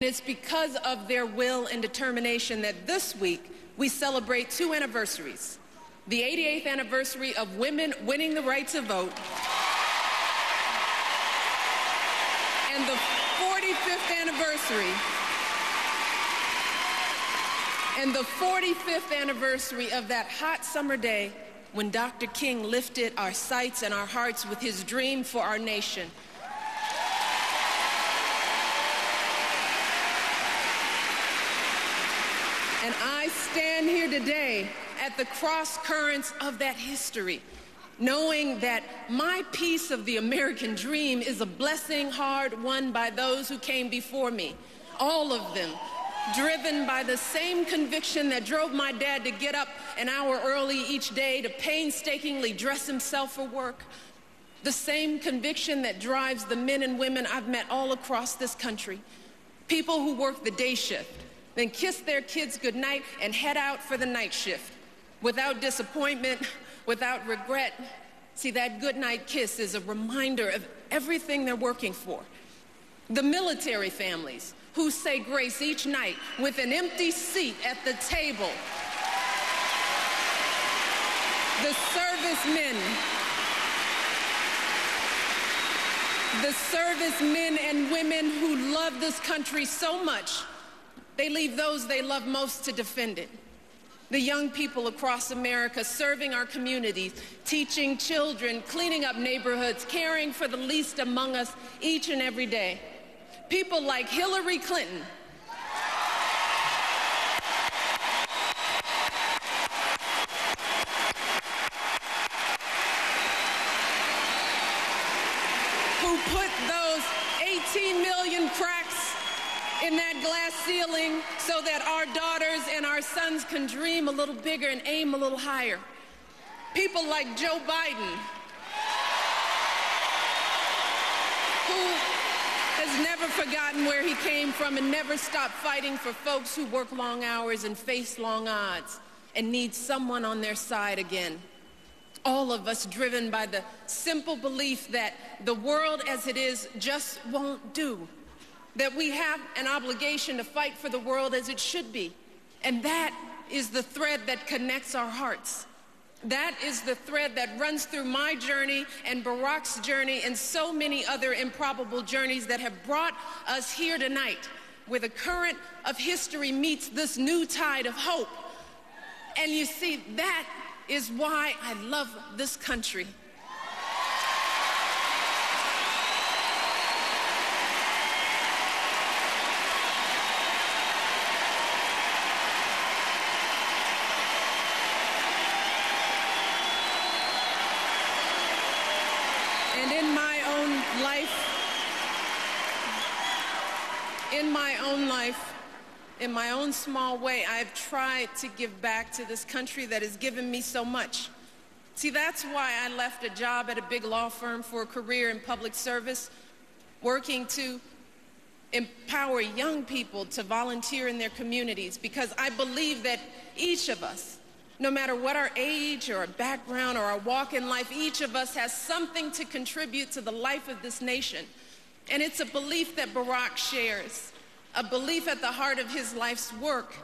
It's because of their will and determination that this week we celebrate two anniversaries. The 88th anniversary of women winning the right to vote and the 45th anniversary of that hot summer day when Dr. King lifted our sights and our hearts with his dream for our nation. And I stand here today at the cross currents of that history, knowing that my piece of the American dream is a blessing hard won by those who came before me, all of them driven by the same conviction that drove my dad to get up an hour early each day to painstakingly dress himself for work, the same conviction that drives the men and women I've met all across this country, people who work the day shift, then kiss their kids goodnight and head out for the night shift without disappointment, without regret. See, that goodnight kiss is a reminder of everything they're working for. The military families who say grace each night with an empty seat at the table. The servicemen and women who love this country so much, they leave those they love most to defend it. The young people across America serving our communities, teaching children, cleaning up neighborhoods, caring for the least among us each and every day. People like Hillary Clinton, who put those 18 million cracks in that glass ceiling so that our daughters and our sons can dream a little bigger and aim a little higher. People like Joe Biden, who has never forgotten where he came from and never stopped fighting for folks who work long hours and face long odds and need someone on their side again. All of us driven by the simple belief that the world as it is just won't do, that we have an obligation to fight for the world as it should be. And that is the thread that connects our hearts. That is the thread that runs through my journey and Barack's journey and so many other improbable journeys that have brought us here tonight, where the current of history meets this new tide of hope. And you see, that is why I love this country. And in my own small way, I've tried to give back to this country that has given me so much. See, that's why I left a job at a big law firm for a career in public service, working to empower young people to volunteer in their communities, because I believe that each of us, no matter what our age or our background or our walk in life, each of us has something to contribute to the life of this nation. And it's a belief that Barack shares, a belief at the heart of his life's work.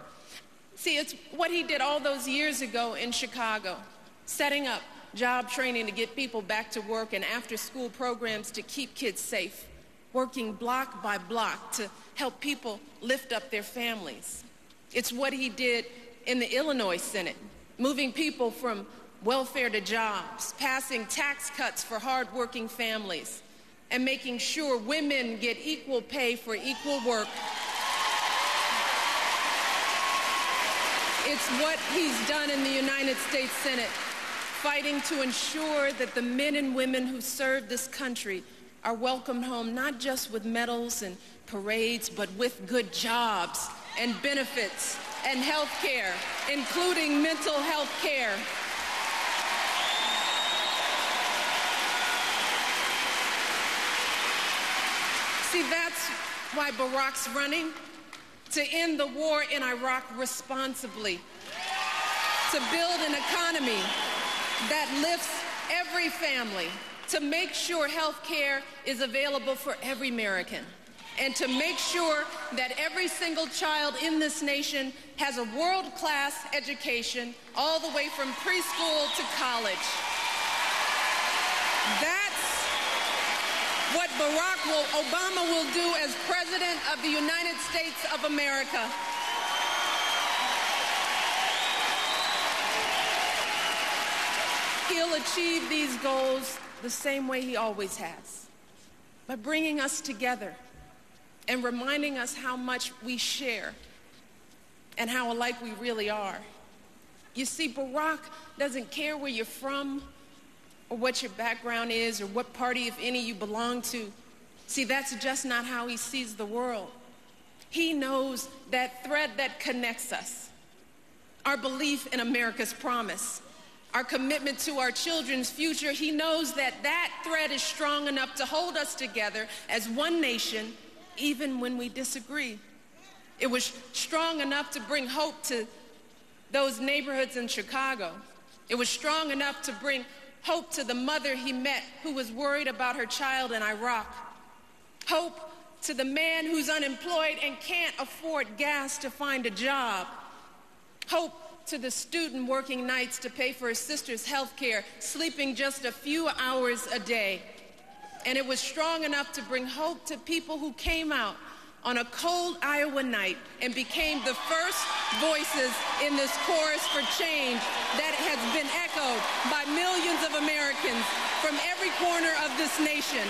See, it's what he did all those years ago in Chicago, setting up job training to get people back to work and after-school programs to keep kids safe, working block by block to help people lift up their families. It's what he did in the Illinois Senate, moving people from welfare to jobs, passing tax cuts for hardworking families, and making sure women get equal pay for equal work. It's what he's done in the United States Senate, fighting to ensure that the men and women who serve this country are welcomed home not just with medals and parades, but with good jobs and benefits and health care, including mental health care. See, that's why Barack's running, to end the war in Iraq responsibly, to build an economy that lifts every family, to make sure health care is available for every American. and to make sure that every single child in this nation has a world-class education all the way from preschool to college. That's what Barack Obama will do as President of the United States of America. He'll achieve these goals the same way he always has, by bringing us together and reminding us how much we share and how alike we really are. You see, Barack doesn't care where you're from or what your background is or what party, if any, you belong to. See, that's just not how he sees the world. He knows that thread that connects us, our belief in America's promise, our commitment to our children's future. He knows that that thread is strong enough to hold us together as one nation, even when we disagree. It was strong enough to bring hope to those neighborhoods in Chicago. It was strong enough to bring hope to the mother he met who was worried about her child in Iraq. Hope to the man who's unemployed and can't afford gas to find a job. Hope to the student working nights to pay for his sister's health care, sleeping just a few hours a day. And it was strong enough to bring hope to people who came out on a cold Iowa night and became the first voices in this chorus for change that has been echoed by millions of Americans from every corner of this nation.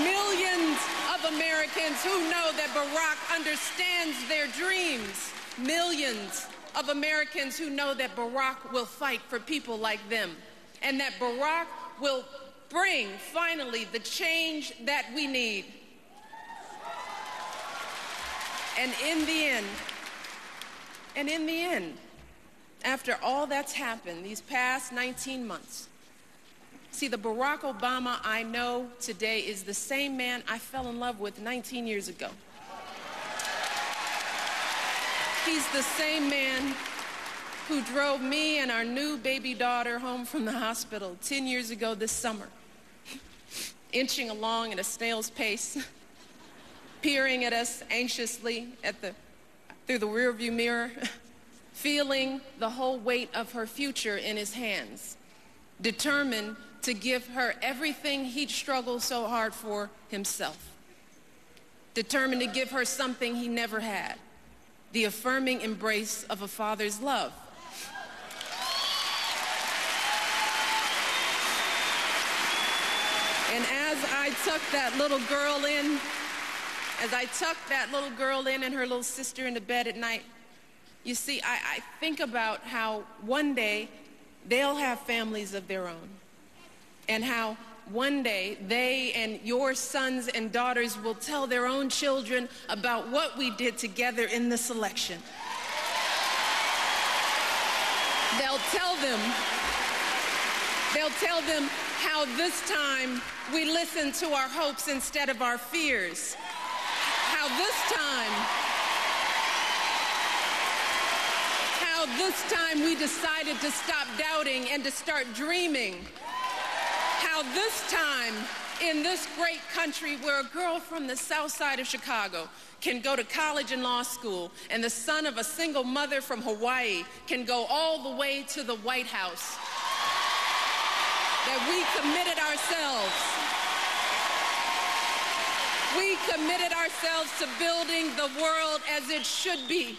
Millions of Americans who know that Barack understands their dreams. Millions of Americans who know that Barack will fight for people like them, and that Barack will bring, finally, the change that we need. And in the end, after all that's happened these past 19 months, see, the Barack Obama I know today is the same man I fell in love with 19 years ago. He's the same man who drove me and our new baby daughter home from the hospital 10 years ago this summer, inching along at a snail's pace, peering at us anxiously through the rearview mirror, feeling the whole weight of her future in his hands, determined to give her everything he'd struggled so hard for himself, determined to give her something he never had, the affirming embrace of a father's love. And as I tucked that little girl in, and her little sister into bed at night, you see, I think about how one day they'll have families of their own, and how one day they and your sons and daughters will tell their own children about what we did together in this election. They'll tell them how this time we listened to our hopes instead of our fears. How this time we decided to stop doubting and to start dreaming. How this time in this great country where a girl from the south side of Chicago can go to college and law school, and the son of a single mother from Hawaii can go all the way to the White House. That we committed ourselves to building the world as it should be.